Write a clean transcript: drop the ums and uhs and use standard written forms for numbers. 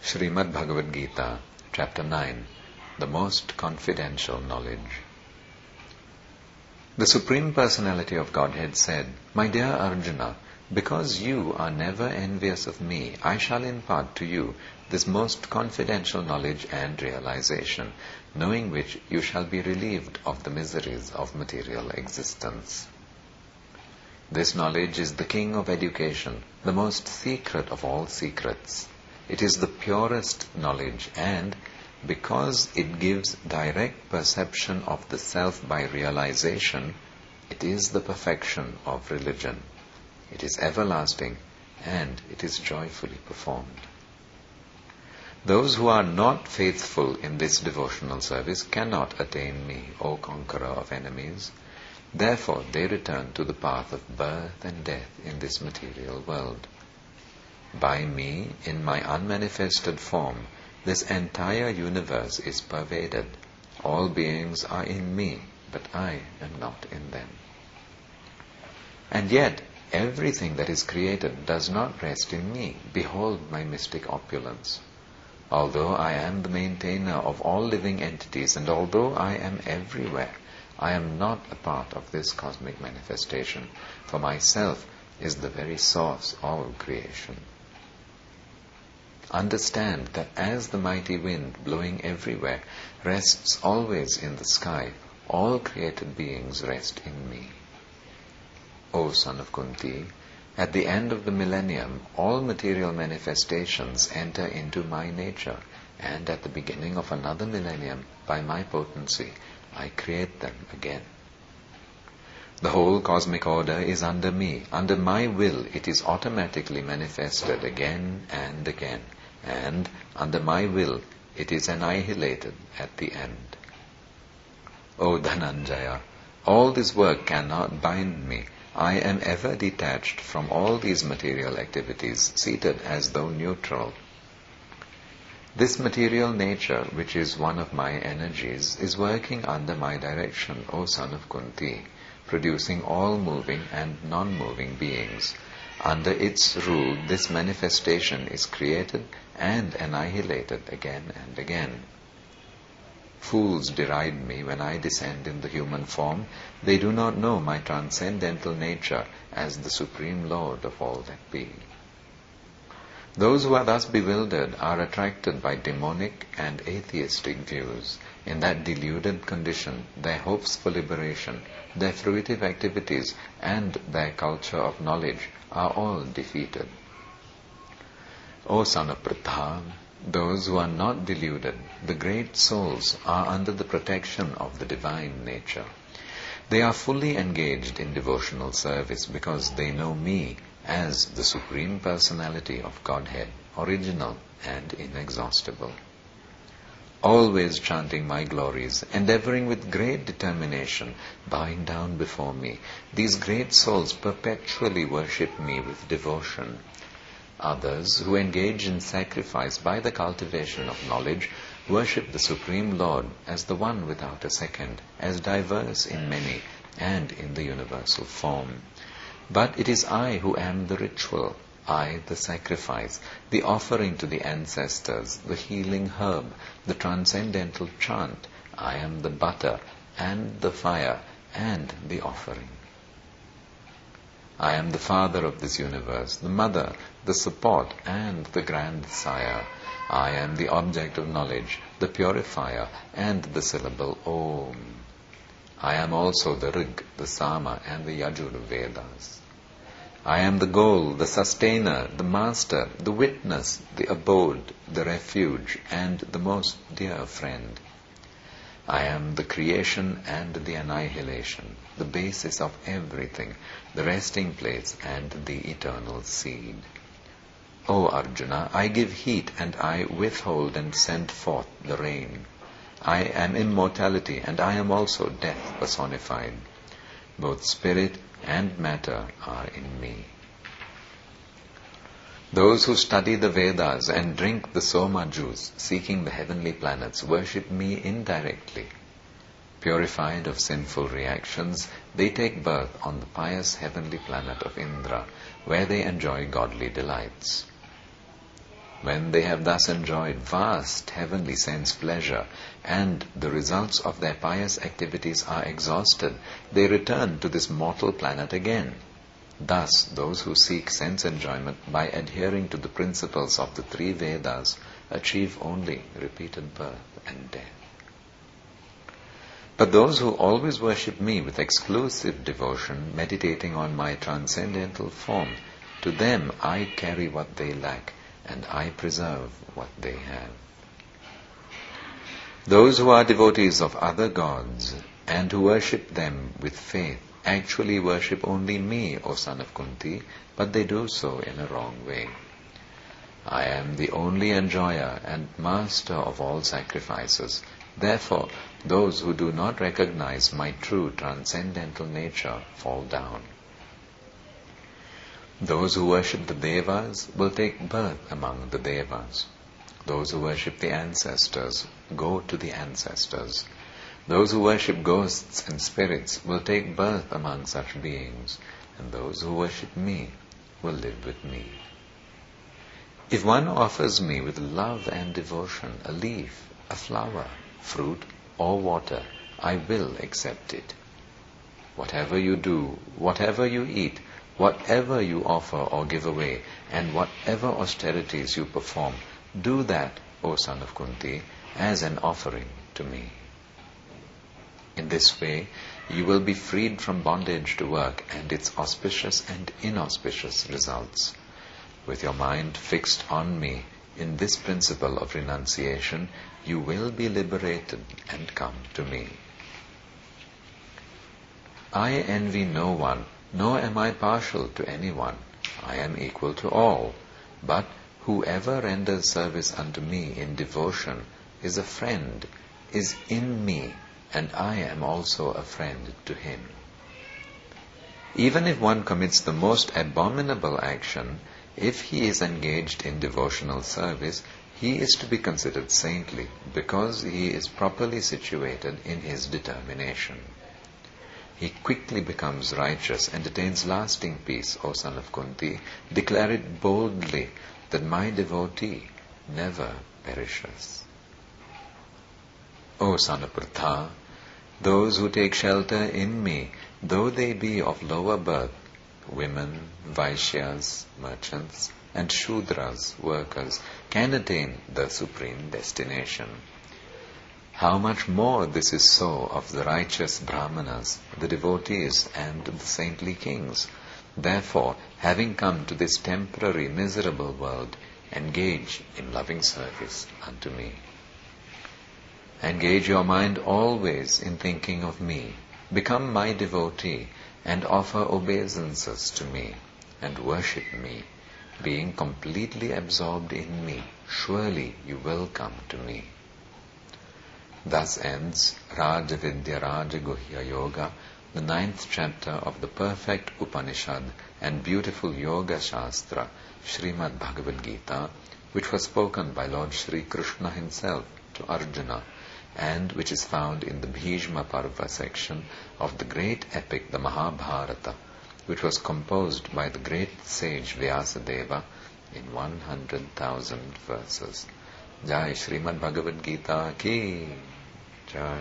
Srimad Bhagavad Gita, Chapter 9, The Most Confidential Knowledge. The Supreme Personality of Godhead said, "My dear Arjuna, because you are never envious of me, I shall impart to you this most confidential knowledge and realization, knowing which you shall be relieved of the miseries of material existence." This knowledge is the king of education, the most secret of all secrets. It is the purest knowledge, and because it gives direct perception of the self by realization, it is the perfection of religion. It is everlasting, and it is joyfully performed. Those who are not faithful in this devotional service cannot attain me, O conqueror of enemies. Therefore they return to the path of birth and death in this material world. By me, in my unmanifested form, this entire universe is pervaded. All beings are in me, but I am not in them. And yet, everything that is created does not rest in me. Behold my mystic opulence. Although I am the maintainer of all living entities, and although I am everywhere, I am not a part of this cosmic manifestation, for myself is the very source of creation. Understand that as the mighty wind blowing everywhere rests always in the sky, all created beings rest in me. O son of Kunti, at the end of the millennium, all material manifestations enter into my nature, and at the beginning of another millennium, by my potency, I create them again. The whole cosmic order is under me. Under my will, it is automatically manifested again and again. And under my will, it is annihilated at the end. O Dhananjaya, all this work cannot bind me. I am ever detached from all these material activities, seated as though neutral. This material nature, which is one of my energies, is working under my direction, O son of Kunti, producing all moving and non-moving beings. Under its rule, this manifestation is created and annihilated again and again. Fools deride me when I descend in the human form. They do not know my transcendental nature as the Supreme Lord of all that be. Those who are thus bewildered are attracted by demonic and atheistic views. In that deluded condition, their hopes for liberation, their fruitive activities, and their culture of knowledge are all defeated. O son of Pritha, those who are not deluded, the great souls, are under the protection of the divine nature. They are fully engaged in devotional service because they know me as the Supreme Personality of Godhead, original and inexhaustible. Always chanting my glories, endeavoring with great determination, bowing down before me, these great souls perpetually worship me with devotion. Others, who engage in sacrifice by the cultivation of knowledge, worship the Supreme Lord as the one without a second, as diverse in many and in the universal form. But it is I who am the ritual, I the sacrifice, the offering to the ancestors, the healing herb, the transcendental chant. I am the butter and the fire and the offering. I am the father of this universe, the mother, the support, and the grandsire. I am the object of knowledge, the purifier, and the syllable Om. I am also the Rig, the Sama, and the Yajur Vedas. I am the goal, the sustainer, the master, the witness, the abode, the refuge, and the most dear friend. I am the creation and the annihilation, the basis of everything, the resting place and the eternal seed. O Arjuna, I give heat and I withhold and send forth the rain. I am immortality and I am also death personified. Both spirit and matter are in me. Those who study the Vedas and drink the Soma juice, seeking the heavenly planets, worship me indirectly. Purified of sinful reactions, they take birth on the pious heavenly planet of Indra, where they enjoy godly delights. When they have thus enjoyed vast heavenly sense pleasure and the results of their pious activities are exhausted, they return to this mortal planet again. Thus, those who seek sense enjoyment by adhering to the principles of the three Vedas achieve only repeated birth and death. But those who always worship me with exclusive devotion, meditating on my transcendental form, to them I carry what they lack, and I preserve what they have. Those who are devotees of other gods and who worship them with faith actually worship only me, O son of Kunti, but they do so in a wrong way. I am the only enjoyer and master of all sacrifices. Therefore, those who do not recognize my true transcendental nature fall down. Those who worship the Devas will take birth among the Devas. Those who worship the ancestors go to the ancestors. Those who worship ghosts and spirits will take birth among such beings, and those who worship me will live with me. If one offers me with love and devotion a leaf, a flower, fruit, or water, I will accept it. Whatever you do, whatever you eat, whatever you offer or give away, and whatever austerities you perform, do that, O son of Kunti, as an offering to me. In this way, you will be freed from bondage to work and its auspicious and inauspicious results. With your mind fixed on me in this principle of renunciation, you will be liberated and come to me. I envy no one, nor am I partial to anyone. I am equal to all. But whoever renders service unto me in devotion is a friend, is in me, and I am also a friend to him. Even if one commits the most abominable action, if he is engaged in devotional service, he is to be considered saintly because he is properly situated in his determination. He quickly becomes righteous and attains lasting peace, O son of Kunti. Declare it boldly that my devotee never perishes. O son of Pritha, those who take shelter in me, though they be of lower birth, women, Vaishyas, merchants, and Shudras, workers, can attain the supreme destination. How much more this is so of the righteous Brahmanas, the devotees, and the saintly kings. Therefore, having come to this temporary miserable world, engage in loving service unto me. Engage your mind always in thinking of me. Become my devotee and offer obeisances to me and worship me. Being completely absorbed in me, surely you will come to me. Thus ends Rajavidya Rajaguhya Yoga, the 9th chapter of the perfect Upanishad and beautiful Yoga Shastra, Srimad Bhagavad Gita, which was spoken by Lord Shri Krishna himself to Arjuna, and which is found in the Bhishma Parva section of the great epic, the Mahabharata, which was composed by the great sage Vyasadeva in 100,000 verses. Jai Srimad Bhagavad Gita ki Jai.